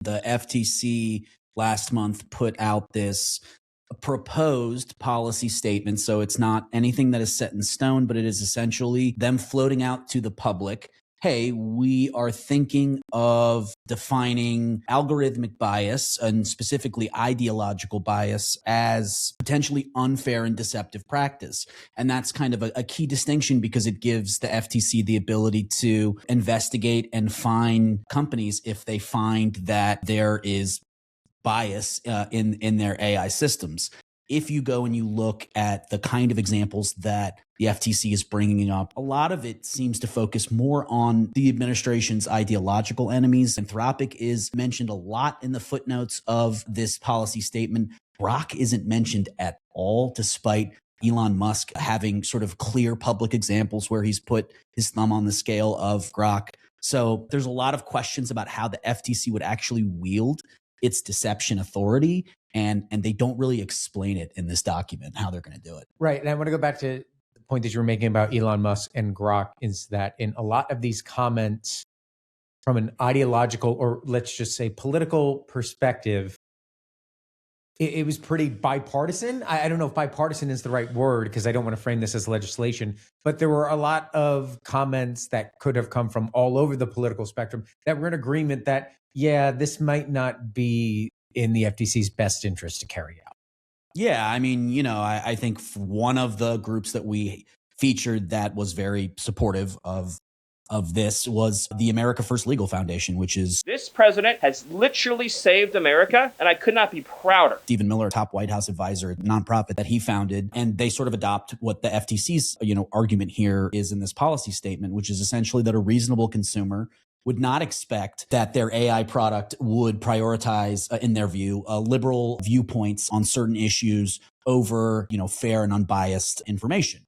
The FTC last month put out this proposed policy statement. So it's not anything that is set in stone, but it is essentially them floating out to the public, hey, we are thinking of defining algorithmic bias and specifically ideological bias as potentially unfair and deceptive practice. And that's kind of a key distinction because it gives the FTC the ability to investigate and fine companies if they find that there is bias in their AI systems. If you go and you look at the kind of examples that the FTC is bringing up, a lot of it seems to focus more on the administration's ideological enemies. Anthropic is mentioned a lot in the footnotes of this policy statement. Grok isn't mentioned at all, despite Elon Musk having sort of clear public examples where he's put his thumb on the scale of Grok. So there's a lot of questions about how the FTC would actually wield its deception authority, and they don't really explain it in this document, how they're going to do it. Right. And I want to go back to the point that you were making about Elon Musk and Grok, is that in a lot of these comments from an ideological, or let's just say political perspective, it was pretty bipartisan. I don't know if bipartisan is the right word because I don't want to frame this as legislation, but there were a lot of comments that could have come from all over the political spectrum that were in agreement that, yeah, this might not be in the FTC's best interest to carry out. Yeah, I mean, I think one of the groups that we featured that was very supportive of this was the America First Legal Foundation, which is... This president has literally saved America, and I could not be prouder. Stephen Miller, top White House advisor, nonprofit that he founded, and they sort of adopt what the FTC's, argument here is in this policy statement, which is essentially that a reasonable consumer would not expect that their AI product would prioritize, in their view, liberal viewpoints on certain issues over, fair and unbiased information.